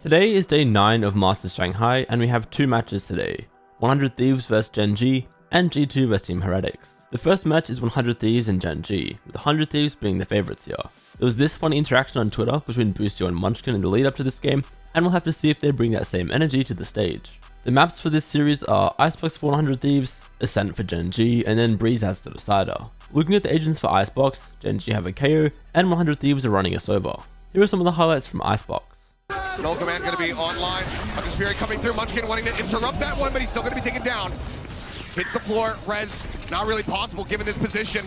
Today is day 9 of Masters Shanghai and we have 2 matches today, 100 Thieves vs Gen.G and G2 vs Team Heretics. The first match is 100 Thieves and Gen.G, with 100 Thieves being the favourites here. There was this funny interaction on Twitter between Boostio and Munchkin in the lead up to this game, and we'll have to see if they bring that same energy to the stage. The maps for this series are Icebox for 100 Thieves, Ascent for Gen.G, and then Breeze as the decider. Looking at the agents for Icebox, Gen.G have a KO, and 100 Thieves are running us over. Here are some of the highlights from Icebox. No command going to be online. Hunter's Fury coming through. Munchkin wanting to interrupt that one, but he's still going to be taken down. Hits the floor. Res, not really possible given this position.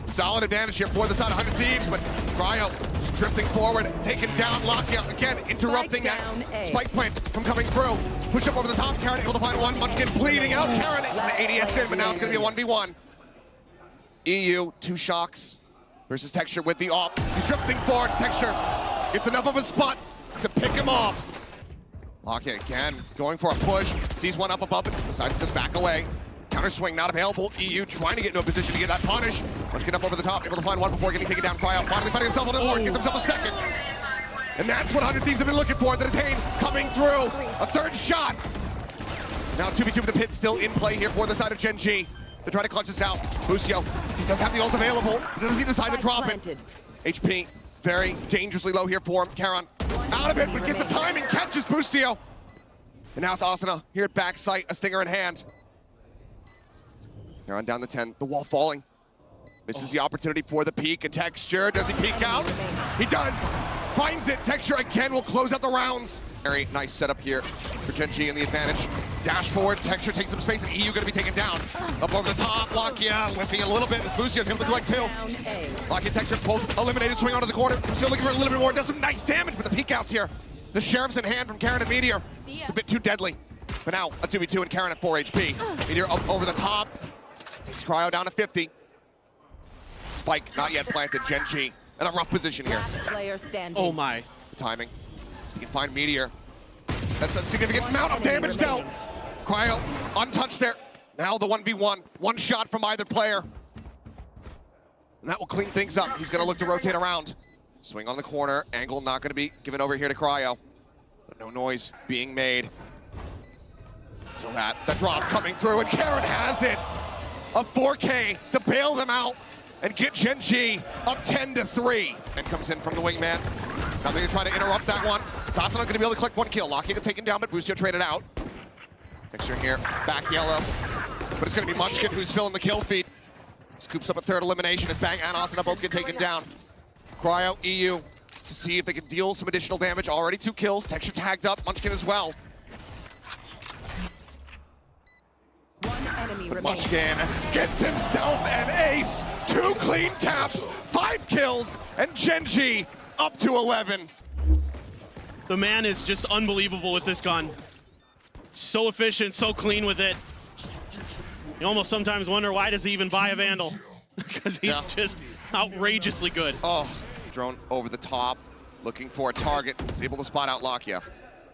Solid advantage here for the side of 100 Thieves, but Cryo just drifting forward, taken down. Lockout again, interrupting that spike plant from coming through. Push up over the top. Karen able to find one. Munchkin bleeding out. Karen ADS in, but now it's going to be a 1v1. EU, 2 shocks versus Texture with the op. He's drifting forward. Texture gets enough of a spot to pick him off. Lockett again, going for a push. Sees one up above, but decides to just back away. Counter swing not available. EU trying to get into a position to get that punish. Munchkin up over the top, able to find one before getting taken down. Cryo finally finding himself on the board, gets himself a second. And that's what 100 Thieves have been looking for. The detain coming through. A third shot. Now 2v2 with the pit still in play here for the side of Gen.G. They're trying to clutch this out. Boostio, he does have the ult available. Does he decide to drop it? HP very dangerously low here for him. Karan out of it, but gets the timing, catches Boostio. And now it's Asuna here at backside, a stinger in hand. Karan down the 10, the wall falling. This is the opportunity for the peek, and Texture, does he peek out? He does, finds it. Texture again will close out the rounds. Very nice setup here for Gen.G and the advantage. Dash forward, Texture takes some space, and EU gonna be taken down. Up over the top, Lockia whipping it a little bit as Boostio's able to collect 2. Lockia, Texture both eliminated, swing onto the corner. Still looking for a little bit more, does some nice damage, but the peek outs here. The Sheriff's in hand from Karen and Meteor. It's a bit too deadly. But now a 2v2 and Karen at 4 HP. Meteor up over the top. Takes Cryo down to 50. Spike not yet planted. Gen.G in a rough position here. Oh my. The timing. You can find Meteor. That's a significant amount of damage dealt. Cryo untouched there. Now the 1v1. One shot from either player. And that will clean things up. He's going to look to rotate around. Swing on the corner. Angle not going to be given over here to Cryo. But no noise being made. Until that drop coming through, and Karen has it. A 4K to bail them out and get Gen.G up 10-3. And comes in from the wingman. Now they're gonna try to interrupt that one. Asuna gonna be able to collect 1 kill. Locking it taken down, but Boostio traded out. Texture here, back yellow. But it's gonna be Munchkin who's filling the kill feed. Scoops up a 3rd elimination as Bang and Asuna both get taken down. Cryo, EU, to see if they can deal some additional damage. Already 2 kills. Texture tagged up, Munchkin as well. But Munchkin gets himself an ace. 2 clean taps, 5 kills, and Gen.G up to 11. The man is just unbelievable with this gun. So efficient, so clean with it. You almost sometimes wonder, why does he even buy a Vandal? Because he's just outrageously good. Oh, drone over the top, looking for a target. He's able to spot out Lockia.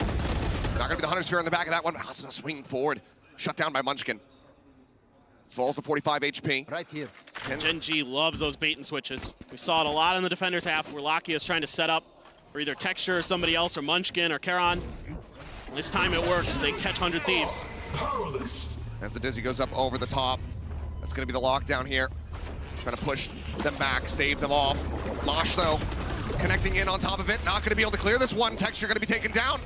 Not gonna be the Hunter's Sphere in the back of that one, but Asuna swinging forward. Shut down by Munchkin. Falls to 45 HP. Right here. Gen.G loves those bait and switches. We saw it a lot in the defender's half where Lockia is trying to set up for either Texture or somebody else, or Munchkin or Karan. This time it works. They catch 100 Thieves. As the Dizzy goes up over the top, that's going to be the lockdown here. Trying to push them back, stave them off. Mosh, though, connecting in on top of it. Not going to be able to clear this one. Texture going to be taken down.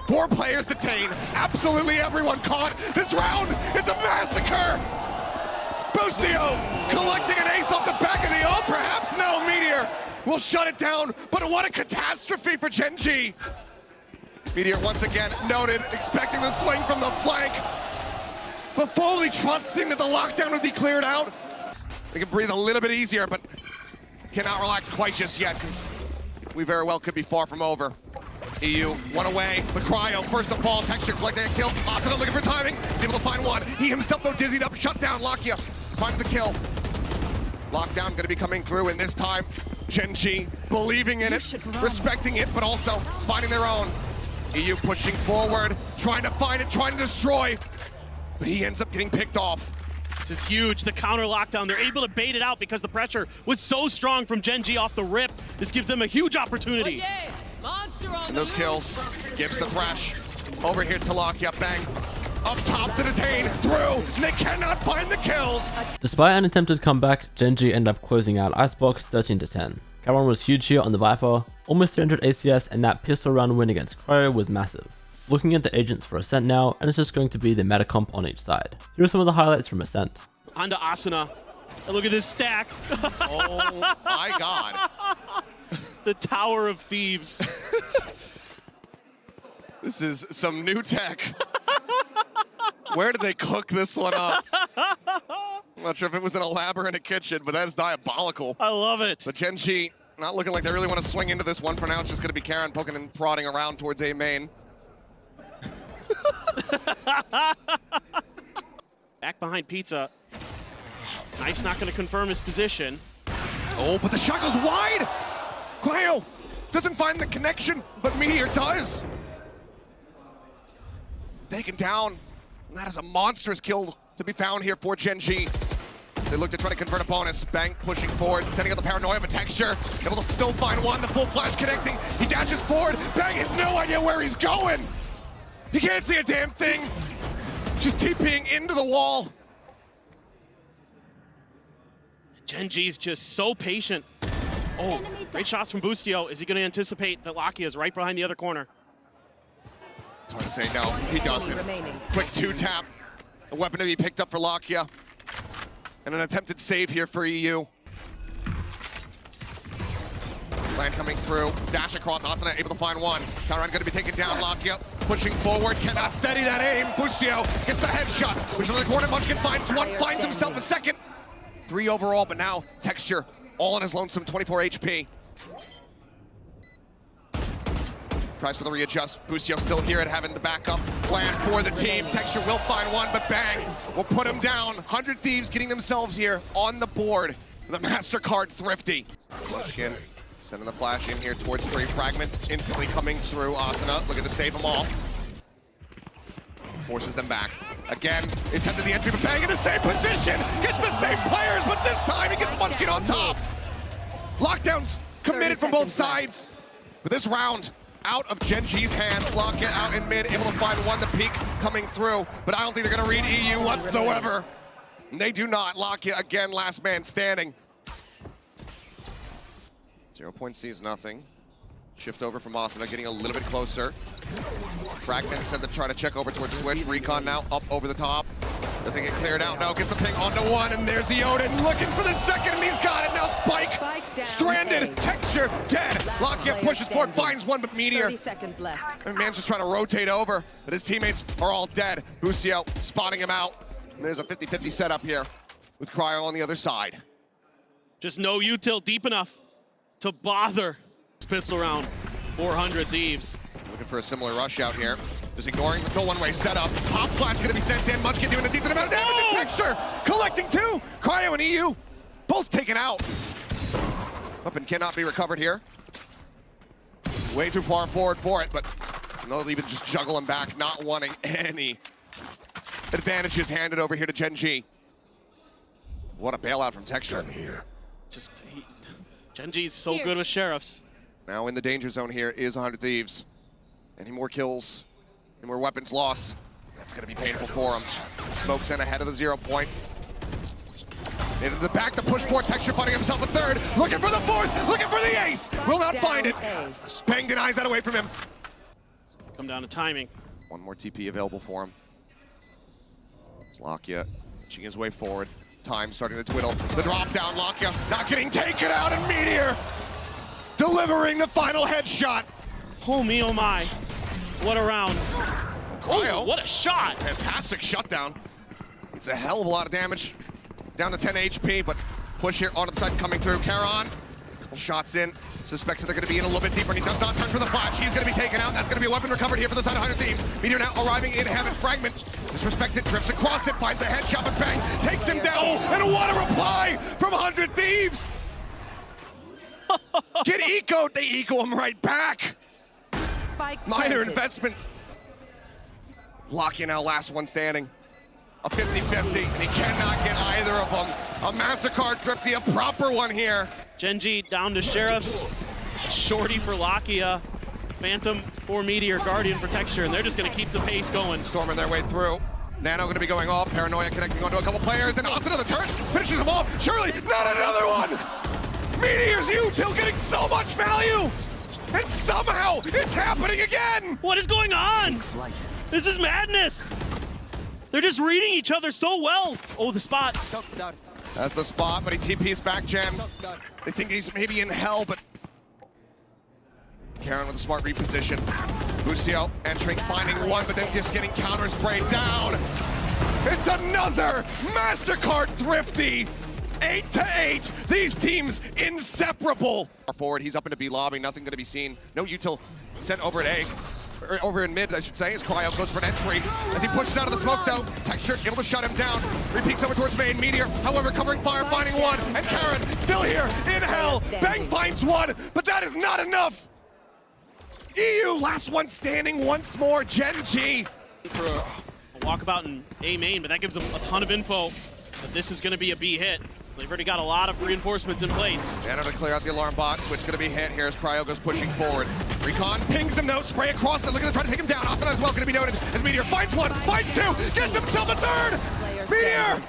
4 players detained. Absolutely everyone caught this round. It's a massacre. Boostio collecting an ace off the back of the ult. Perhaps no. Meteor will shut it down. But what a catastrophe for Gen.G. Meteor once again noted, expecting the swing from the flank, but fully trusting that the lockdown would be cleared out. They can breathe a little bit easier, but cannot relax quite just yet, because we very well could be far from over. EU, one away, but Cryo, first to fall, Texture collecting a kill. Asuna looking for timing, he's able to find one. He himself, though, dizzied up, shut down Lockia, finds the kill. Lockdown gonna be coming through, and this time, Gen.G believing in it, respecting it, but also finding their own. EU pushing forward, trying to find it, trying to destroy, but he ends up getting picked off. This is huge, the counter lockdown. They're able to bait it out because the pressure was so strong from Gen.G off the rip. This gives them a huge opportunity. Oh, yeah. And those kills gives the thrash over here to Lakia. Bang. Up top to detain, through, and they cannot find the kills. Despite an attempted comeback, Gen.G ended up closing out Icebox 13-10. Caron was huge here on the Viper, almost 300 ACS, and that pistol round win against Cryo was massive. Looking at the agents for Ascent now, and it's just going to be the meta comp on each side. Here are some of the highlights from Ascent. On to Asuna. And look at this stack. Oh my god. The Tower of Thieves. This is some new tech. Where did they cook this one up? I'm not sure if it was in a lab or in a kitchen, but that is diabolical. I love it. But Gen.G not looking like they really want to swing into this one for now. It's just going to be Caron poking and prodding around towards A main. Back behind Pizza. Knife's not going to confirm his position. Oh, but the shot goes wide! Cryo doesn't find the connection, but Meteor does. Taken down. And that is a monstrous kill to be found here for Gen.G. They look to try to convert a bonus. Bang pushing forward, sending out the paranoia of a texture. Able to still find one, the full flash connecting. He dashes forward. Bang has no idea where he's going. He can't see a damn thing. Just TPing into the wall. Gen.G's just so patient. Oh, great shots from Boostio. Is he going to anticipate that Lakia is right behind the other corner? It's hard to say no, he doesn't. Quick two-tap. A weapon to be picked up for Lakia. And an attempted save here for EU. Land coming through. Dash across. Asuna able to find one. Caron going to be taken down. Lakia pushing forward. Cannot steady that aim. Boostio gets the headshot. Which is the corner. Munchkin finds one. Finds himself a second. 3 overall, but now Texture all on his lonesome. 24 HP. Tries for the readjust. Boostio still here at having the backup plan for the team. Texture will find one, but Bang will put him down. 100 Thieves getting themselves here on the board. The MasterCard Thrifty. Munchkin sending the flash in here towards 3. Fragment instantly coming through. Asuna looking to save them all. Forces them back. Again, attempted the entry, but Bang in the same position. Gets the same players, but this time he gets Munchkin on top. Lockdowns committed from both sides. But this round, out of Gen.G's hands. Lakia out in mid, able to find one, the peak coming through, but I don't think they're gonna read EU whatsoever. And they do not. Lakia again, last man standing. 0 point sees nothing. Shift over from Asuna, getting a little bit closer. Fragment said to try to check over towards Switch. Recon now up over the top. Doesn't get cleared out. No, gets the ping onto one, and there's the Odin looking for the second, and he's got it. Now Spike stranded. Texture dead. Lakia pushes forward, finds one, but Meteor. 30 seconds left. And man's just trying to rotate over, but his teammates are all dead. Boostio spotting him out. And there's a 50-50 setup here with Cryo on the other side. Just no util deep enough to bother pistol round. 400 Thieves. Looking for a similar rush out here. Just ignoring the one-way setup. Pop flash gonna be sent in. Munchkin doing a decent amount of damage. Oh! Texture collecting 2. Cryo and EU both taken out. Weapon cannot be recovered here. Way too far forward for it, but they'll even just juggle him back, not wanting any advantages handed over here to Gen.G. What a bailout from Texture. Gen.G's so good with sheriffs. Now in the danger zone here is 100 Thieves. Any more kills, any more weapons lost, that's gonna be painful for him. Smoke's in ahead of the 0 point. Into the back to push forward. Texture finding himself a 3rd. Looking for the 4th, looking for the ace. Will not find it. Bang denies that away from him. Come down to timing. One more TP available for him. It's Lakia inching his way forward. Time starting to twiddle. The drop down, Lakia not getting taken out, and Meteor delivering the final headshot. Oh me, oh my. What a round. Cryo, what a shot. Fantastic shutdown. It's a hell of a lot of damage. Down to 10 HP, but push here onto the side coming through. Caron, couple shots in. Suspects that they're going to be in a little bit deeper, and he does not turn for the flash. He's going to be taken out. That's going to be a weapon recovered here for the side of 100 Thieves. Meteor now arriving in heaven. Fragment disrespects it, drifts across it, finds a headshot, but Bang takes him down. And what a reply from 100 Thieves. Get ecoed, they eco him right back. Minor investment. Lakia now last one standing. A 50-50, and he cannot get either of them. A MasterCard Thrifty, a proper one here. Gen.G down to sheriffs. Shorty for Lakia. Phantom for Meteor, Guardian for Texture, and they're just going to keep the pace going. Storming their way through. Nano going to be going off. Paranoia connecting onto a couple players, and Austin on the turret finishes him off. Surely not another one. Meteor's util getting so much value, and somehow it's happening again. What is going on? This is madness. They're just reading each other so well. Oh, the spot. That's the spot, but he TP's back, Gen. They think he's maybe in hell, but Karen with a smart reposition. Lucio entering, finding one, but then just getting counter sprayed down. It's another MasterCard Thrifty. 8-8. These teams inseparable. Forward, he's up into B lobby, nothing gonna be seen. No util sent over at A. Or over in mid, I should say, as Cryo goes for an entry. As he pushes out of the smoke though, Texture able to shut him down. Repeats over towards main. Meteor, however, covering fire, finding one. And Karen still here in hell. Bang finds one, but that is not enough. EU, last one standing once more, Gen.G. For a walkabout in A main, but that gives them a ton of info that this is going to be a B hit. So they've already got a lot of reinforcements in place. Nano to clear out the alarm box, which going to be hit here as Cryo goes pushing forward. Recon pings him though, spray across it, looking to try to take him down. Austin as well going to be noted as Meteor finds one, finds two, gets himself a third! Meteor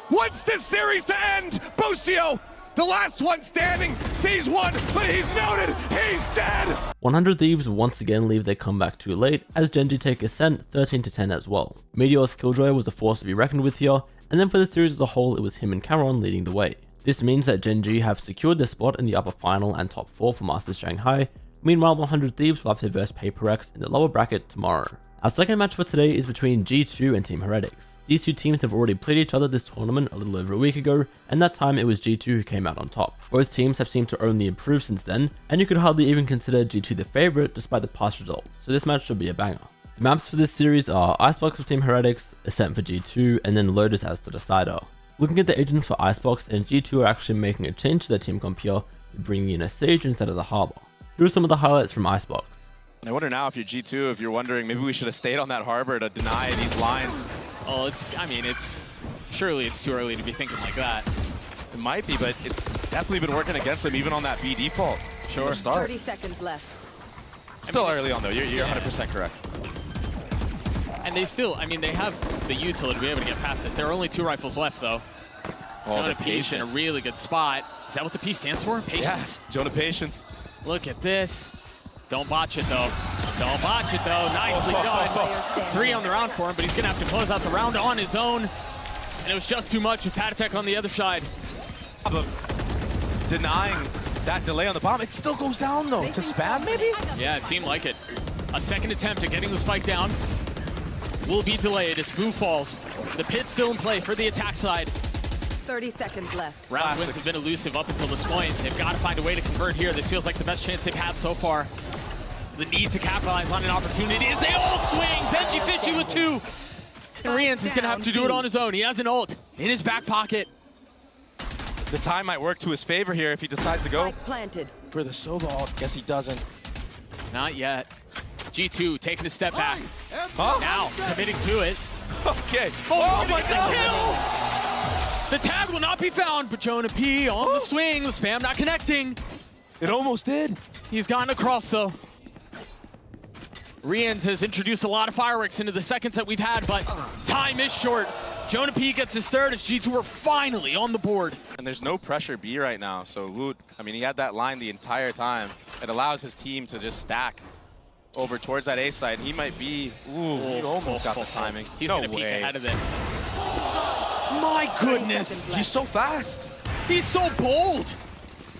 wants this series to end! Bocio, the last one standing, sees one, but he's noted, he's dead! 100 Thieves once again leave their comeback too late, as Gen.G take ascent 13-10 as well. Meteor's Killjoy was a force to be reckoned with here, and then for the series as a whole it was him and Caron leading the way. This means that Gen.G have secured their spot in the upper final and top 4 for Masters Shanghai. Meanwhile, 100 Thieves will have to verse PaperX in the lower bracket tomorrow. Our second match for today is between G2 and Team Heretics. These two teams have already played each other this tournament a little over a week ago, and that time it was G2 who came out on top. Both teams have seemed to only improve since then, and you could hardly even consider G2 the favourite despite the past result, so this match should be a banger. The maps for this series are Icebox for Team Heretics, Ascent for G2, and then Lotus as the decider. Looking at the agents for Icebox, and G2 are actually making a change to their team comp here, bringing in a Sage instead of the Harbor. Here are some of the highlights from Icebox. I wonder now if you're G2, if you're wondering maybe we should have stayed on that Harbor to deny these lines. Oh, surely it's too early to be thinking like that. It might be, but it's definitely been working against them even on that B default. Sure. Start. 30 seconds left. Still early on though, you're 100% correct. And they still, they have the utility to be able to get past this. There are only 2 rifles left though. Jonah Peace in a really good spot. Is that what the P stands for? Patience? Yeah, Jonah Patience. Look at this. Don't botch it though. Don't botch it though. Nicely done. 3 on the round for him, but he's gonna have to close out the round on his own. And it was just too much with Patatek on the other side. But denying that delay on the bomb, it still goes down though. To spam maybe? Yeah, it seemed like it. A second attempt at getting the spike down will be delayed as Boo falls. The pit's still in play for the attack side. 30 seconds left. Round wins have been elusive up until this point. They've got to find a way to convert here. This feels like the best chance they've had so far. The need to capitalize on an opportunity as they all swing. Benji Fishy with 2. And Rians is going to have to do it on his own. He has an ult in his back pocket. The time might work to his favor here if he decides to go Planted. for the Sova ult. Guess he doesn't. Not yet. G2 taking a step back. Huh? Now committing to it. Okay. Oh my God! The tag will not be found, but Jonah P on the swing. The spam not connecting. It almost did. He's gotten across though. Rians has introduced a lot of fireworks into the seconds that we've had, but time is short. Jonah P gets his third as G2 are finally on the board. And there's no pressure B right now, so Woot, he had that line the entire time. It allows his team to just stack over towards that A side. He might be, he almost got the timing. He's no gonna peek way. ahead of this. My goodness, He's so fast. he's so bold.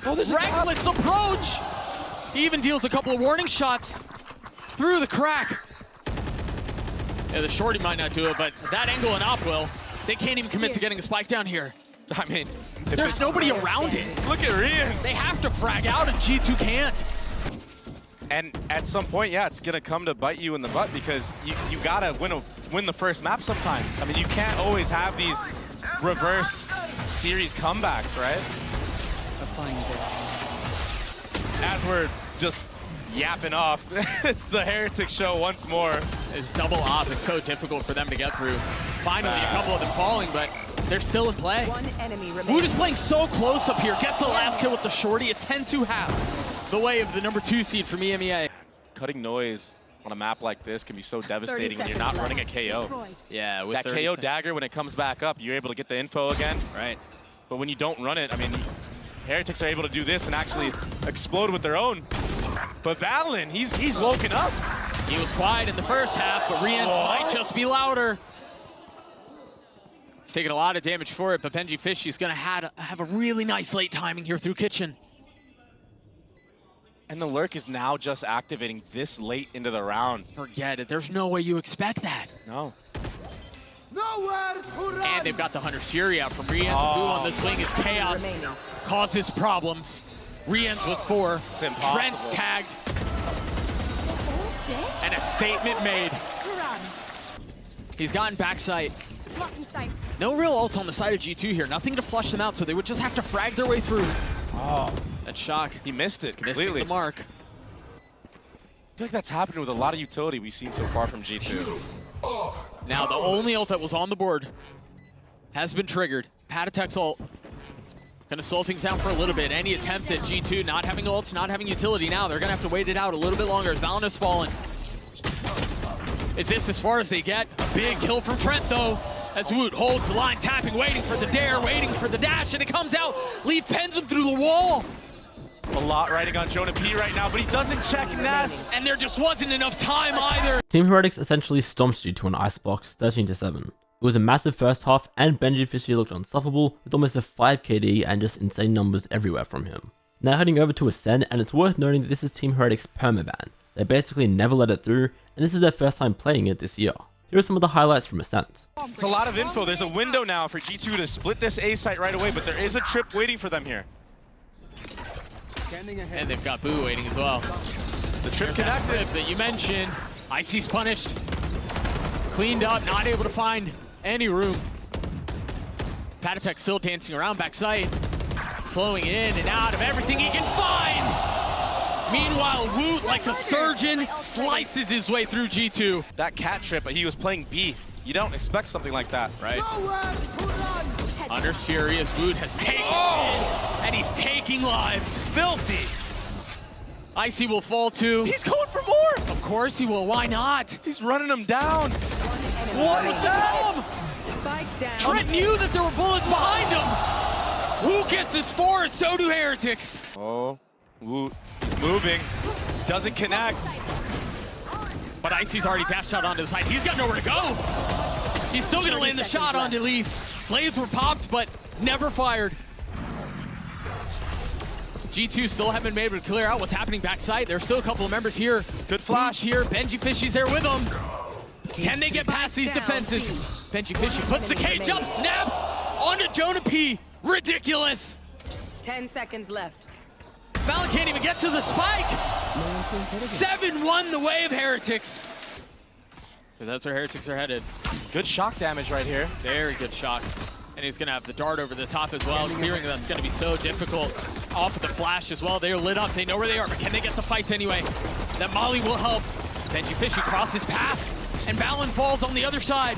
Oh, there's Reckless approach. He even deals a couple of warning shots through the crack. Yeah, the shorty might not do it, but that angle and op will. They can't even commit to getting a spike down here. There's nobody around it. Look at Rians. They have to frag out and G2 can't. And at some point, yeah, it's gonna come to bite you in the butt because you gotta win the first map sometimes. You can't always have these reverse series comebacks, right? As we're just yapping off, it's the Heretics show once more. This double op is so difficult for them to get through. Finally, a couple of them falling, but they're still in play. One enemy remains. Woot is playing so close up here. Gets the last kill with the shorty. A 10-2 half. The way of the number 2 seed from EMEA. cutting noise on a map like this can be so devastating when you're not running a KO. Destroyed. Yeah, with That 30 KO seconds. dagger, when it comes back up, you're able to get the info again. Right. But when you don't run it, I mean, Heretics are able to do this and actually explode with their own. But Valorant, he's woken up. He was quiet in the first half, but Rien's might just be louder. He's taking a lot of damage for it, but Gen.G Fishy is going to have a really nice late timing here through Kitchen. And the lurk is now just activating this late into the round. Forget it. There's no way you expect that. No. And they've got the Hunter's Fury out from Rien's. Who on the swing is Chaos. Remaining. Causes problems. Rien's with 4. It's impossible. Trent's tagged. And a statement made. He's gotten backside. No real ult on the side of G2 here. Nothing to flush them out, so they would just have to frag their way through. Oh, That shock. he missed it Missing completely. the mark. I feel like that's happening with a lot of utility we've seen so far from G2. Now, the only ult that was on the board has been triggered. Patatek's ult. Gonna slow things down for a little bit. Any attempt at G2 not having ults, not having utility now, they're gonna have to wait it out a little bit longer as Valorant has fallen. Is this as far as they get? A big kill from Trent, though, as Woot holds the line, tapping, waiting for the dare, waiting for the dash, and it comes out. Leaf pens him through the wall. A lot riding on Gen.G right now, but he doesn't check Nest. And there just wasn't enough time either. Team Heretics essentially stomped G2 on Icebox 13-7. It was a massive first half, and Gen.G Fishy looked unstoppable with almost a 5 KD and just insane numbers everywhere from him. Now heading over to Ascend, and it's worth noting that this is Team Heretics' permaban. They basically never let it through, and this is their first time playing it this year. Here are some of the highlights from Ascent. It's a lot of info. There's a window now for G2 to split this A site right away, but there is a trip waiting for them here. And they've got Boo waiting as well. The trip There's that connected. trip that you mentioned. Icy's punished. Cleaned up, not able to find any room. Patatek still dancing around backside. Flowing in and out of everything he can find. Meanwhile, Woot, like a surgeon, slices his way through G2. That cat trip, but he was playing B. You don't expect something like that. Right. Hunter's Fury as Woot has taken it, and he's taking lives. Filthy. Icy will fall too. He's going for more. Of course he will, why not? He's running him down. What is that? Spike down. Trent knew that there were bullets behind him. Who gets his 4? So do Heretics. Oh, Woot. He's moving. Doesn't connect. But Icy's already dashed out onto the side. He's got nowhere to go. He's still gonna land the shot onto Leaf. Blades were popped, but never fired. G2 still haven't been able to clear out what's happening backside. There's still a couple of members here. Good flash. Here, Gen.G Fishy's there with them. Can they get past these defenses? Gen.G Fishy puts the cage up, snaps onto Gen.G. Ridiculous. 10 seconds left. Valorant can't even get to the spike. 7-1 the way of Heretics. Because that's where Heretics are headed. Good shock damage right here. Very good shot. And he's gonna have the dart over the top as well. Clearing that's gonna be so difficult. Off of the flash as well. They're lit up, they know where they are, but can they get the fights anyway? That Molly will help. Gen.G Fishy crosses past, and Balin falls on the other side.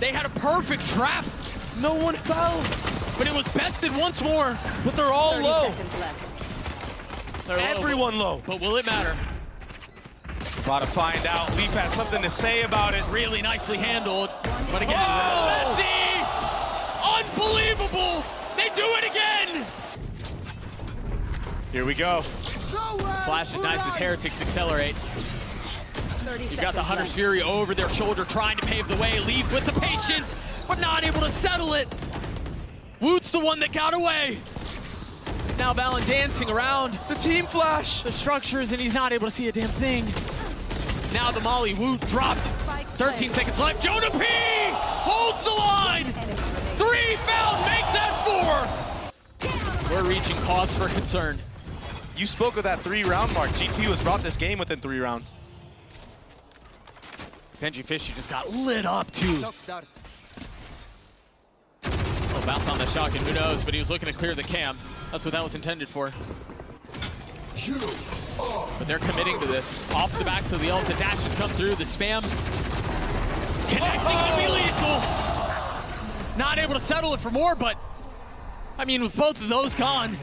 They had a perfect trap. No one fell. But it was bested once more. But they're all 30 low. seconds left. They're low, Everyone low. but will it matter? About to find out. Leaf has something to say about it. Really nicely handled. But again, Oh! Messi! Unbelievable! They do it again! Here we go. Flash is nice as Heretics accelerate. 30 You've got the seconds Hunter's left. Fury over their shoulder trying to pave the way. Leaf with the patience, but not able to settle it. Woot's the one that got away. Now Valin dancing around The team flash. the structures and he's not able to see a damn thing. Now the Molly, Woot dropped. 13 seconds left. Gen.G holds the line. 3 foul, make that 4. We're reaching cause for concern. You spoke of that 3-round mark. G2 has brought this game within 3 rounds. Gen.G Fishy just got lit up too. Oh, bounce on the shotgun, who knows, but he was looking to clear the cam. That's what that was intended for. But they're committing to this. Off the backs of the ult, the dashes come through, the spam. Connecting to be lethal. Not able to settle it for more, but I mean, with both of those gone,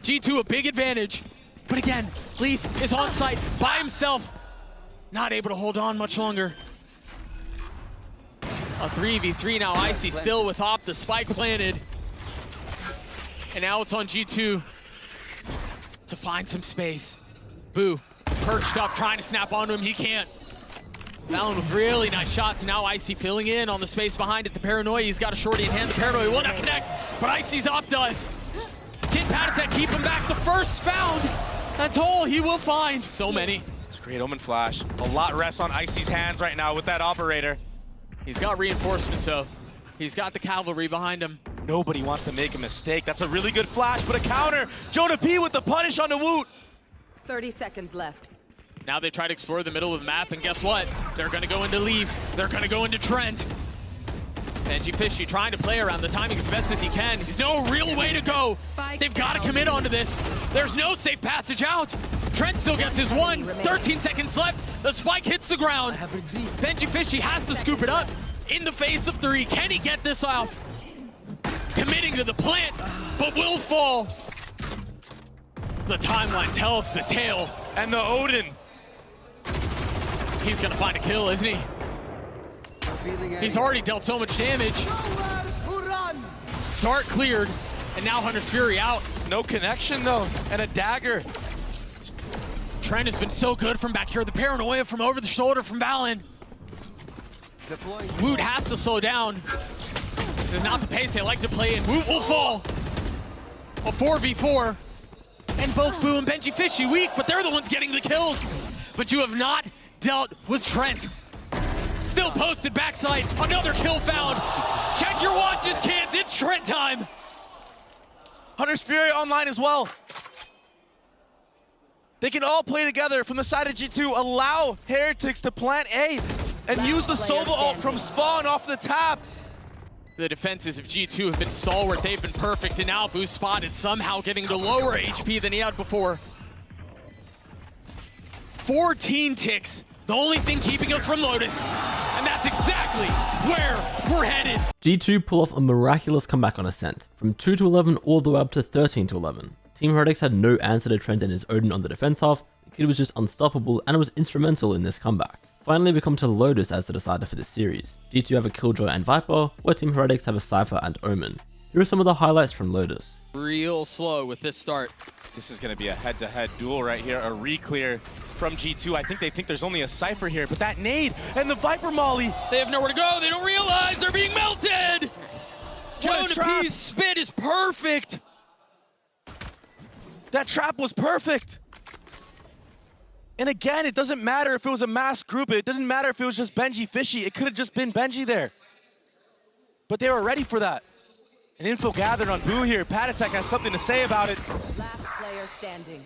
G2 a big advantage. But again, Leaf is on site by himself. Not able to hold on much longer. A 3v3 now, Icy still with Op, the spike planted. And now it's on G2 to find some space. Boo, perched up, trying to snap onto him, he can't. Valorant with really nice shots, and now Icy filling in on the space behind it. The Paranoia, he's got a shorty in hand. The Paranoia will not connect, but Icy's Op does. Can Patatek keep him back? The first found. That's all he will find. So many. It's a great Omen flash. A lot rests on Icy's hands right now with that operator. He's got reinforcements, though. He's got the cavalry behind him. Nobody wants to make a mistake. That's a really good flash, but a counter. Jonah P with the punish on the Woot. 30 seconds left. Now they try to explore the middle of the map, and guess what? They're gonna go into Leaf. They're gonna go into Trent. Gen.G Fishy trying to play around the timing as best as he can. There's no real way to go. They've got to commit onto this. There's no safe passage out. Trent still gets his one. 13 seconds left. The spike hits the ground. Gen.G Fishy has to scoop it up in the face of 3. Can he get this off? Committing to the plant, but will fall. The timeline tells the tale. And the Odin. He's gonna find a kill, isn't he? He's already dealt so much damage. Dart cleared, and now Hunter's Fury out. No connection though, and a dagger. Trent has been so good from back here. The Paranoia from over the shoulder from Valen. Woot has to slow down. This is not the pace they like to play in. Woot will fall. A 4v4. And both Boo and Gen.G Fishy weak, but they're the ones getting the kills. But you have not dealt with Trent. Still posted backside, another kill found. Check your watches, kids, it's Trent time. Hunter's Fury online as well. They can all play together from the side of G2. Allow Heretics to plant A and use the Sova ult from spawn off the tap. The defenses of G2 have been stalwart, they've been perfect, and now Boo spotted somehow getting to lower HP than he had before. 14 ticks, the only thing keeping us from Lotus, and that's exactly where we're headed. G2 pull off a miraculous comeback on Ascent, from 2 to 11 all the way up to 13 to 11. Team Heretics had no answer to Trent and his Odin on the defense half. The kid was just unstoppable and was instrumental in this comeback. Finally, we come to Lotus as the decider for this series. G2 have a Killjoy and Viper, where Team Heretics have a Cypher and Omen. Here are some of the highlights from Lotus. Real slow with this start. This is going to be a head-to-head duel right here, a re-clear from G2. I think they think there's only a Cypher here, but that nade and the Viper Molly. They have nowhere to go, they don't realize they're being melted! Jonah P's spit is perfect! That trap was perfect. And again, it doesn't matter if it was a mass group. It doesn't matter if it was just Gen.G Fishy. It could have just been Gen.G there. But they were ready for that. And info gathered on Boo here. Patatek has something to say about it. Last player standing.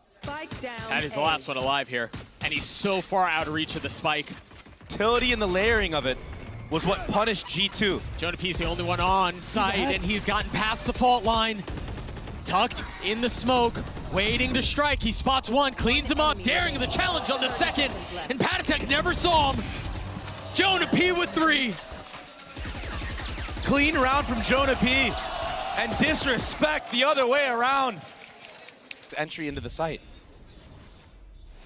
Spike down. That is the last one alive here. And he's so far out of reach of the spike. Utility and the layering of it was what punished G2. Jonah P's the only one on site, and he's gotten past the fault line. Tucked in the smoke, waiting to strike. He spots one, cleans him up, daring the challenge on the second. And Patatek never saw him. Jonah P with 3. Clean round from Jonah P. And disrespect the other way around. Entry into the site.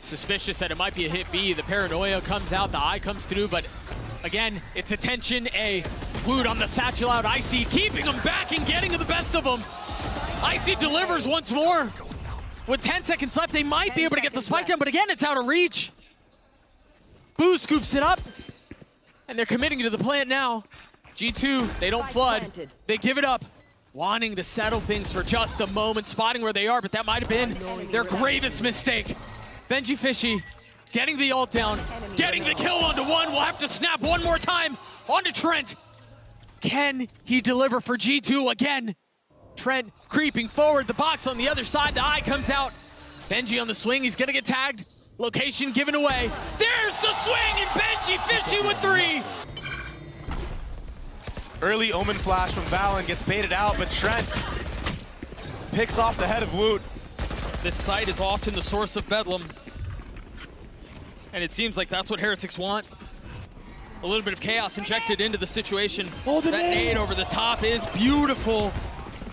Suspicious that it might be a hit B. The Paranoia comes out, the eye comes through, but again, it's attention A. Woot on the satchel out, Icy keeping him back and getting to the best of them. Icy delivers once more. With 10 seconds left, they might be able to get the spike down, but again, it's out of reach. Boo scoops it up, and they're committing to the plant now. G2, they don't flood. They give it up, wanting to settle things for just a moment, spotting where they are, but that might have been their gravest mistake. Gen.G Fishy getting the ult down, getting the kill onto one. We'll have to snap one more time onto Trent. Can he deliver for G2 again? Trent creeping forward, the box on the other side, the eye comes out. Gen.G on the swing, he's gonna get tagged. Location given away. There's the swing, and Gen.G Fishy with 3. Early Omen flash from Valen gets baited out, but Trent picks off the head of Woot. This site is often the source of bedlam. And it seems like that's what Heretics want. A little bit of chaos injected into the situation. Oh, the that nade nade over the top is beautiful.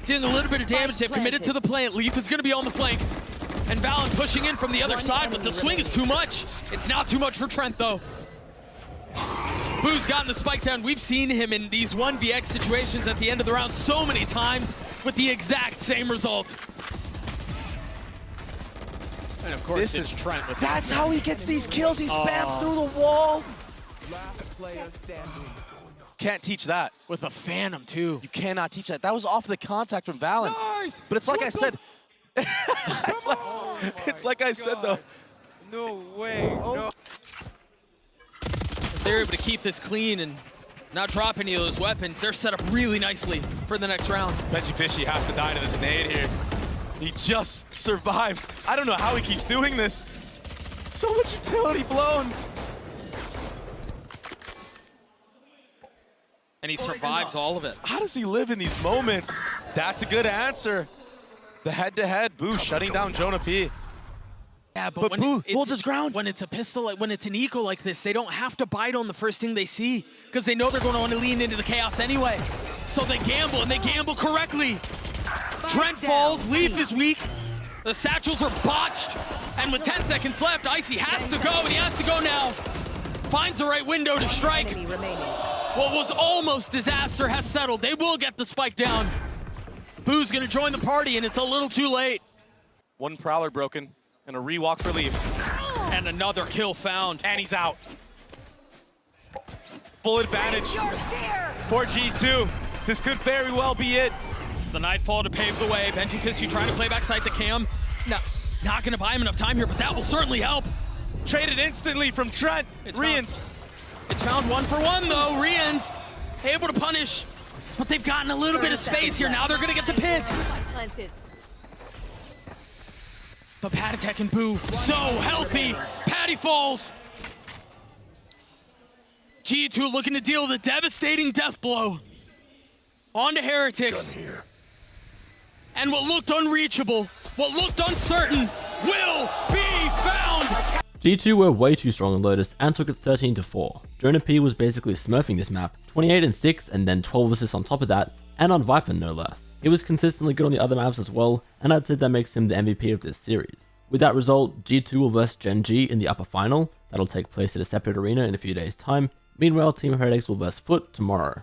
Doing a little bit of damage. They've committed to the plant. Leaf is going to be on the flank. And Valorant pushing in from the other side, but the swing is too much. It's not too much for Trent, though. Boo's gotten the spike down. We've seen him in these 1vx situations at the end of the round so many times with the exact same result. And of course, This it's is Trent with That's how he gets these kills. He spammed through the wall. Can't teach that. with a Phantom, too. You cannot teach that. That was off the contact from Valen. Nice! But it's like I said. It's like I said, though. No way. No. If they're able to keep this clean and not drop any of those weapons, they're set up really nicely for the next round. Gen.G Fishy has to die to this nade here. He just survives. I don't know how he keeps doing this. So much utility blown. And he survives all of it. How does he live in these moments? That's a good answer. The head-to-head, Boo shutting down Jonah P. Yeah, But when Boo it's- holds his ground. When it's a pistol, when it's an eco like this, they don't have to bite on the first thing they see because they know they're going to want to lean into the chaos anyway. So they gamble, and they gamble correctly. Trent falls, Leaf is weak, the satchels are botched, and with 10 seconds left, Icy has to go, and he has to go now. Finds the right window to strike. Enemy remaining. What was almost disaster has settled. They will get the spike down. Boo's gonna join the party, and it's a little too late. One Prowler broken, and a rewalk for Leaf. And another kill found. And he's out. Full advantage for G2. This could very well be it. The Nightfall to pave the way. Gen.G Fishy trying to play backside the cam. No, not gonna buy him enough time here, but that will certainly help. Traded instantly from Trent. Rians. It's found 1-for-1 though. Rians able to punish, but they've gotten a little bit of space here. Now they're gonna get the pit. Planted. But Patatek and Boo so healthy. Patty falls. G2 looking to deal the devastating death blow onto Heretics. And what looked unreachable, what looked uncertain, will be found. G2 were way too strong on Lotus and took it 13-4. Jonah P was basically smurfing this map, 28-6 and then 12 assists on top of that, and on Viper no less. He was consistently good on the other maps as well, and I'd say that makes him the MVP of this series. With that result, G2 will verse Gen.G in the upper final, that'll take place at a separate arena in a few days time. Meanwhile, Team Heretics will verse Foot tomorrow.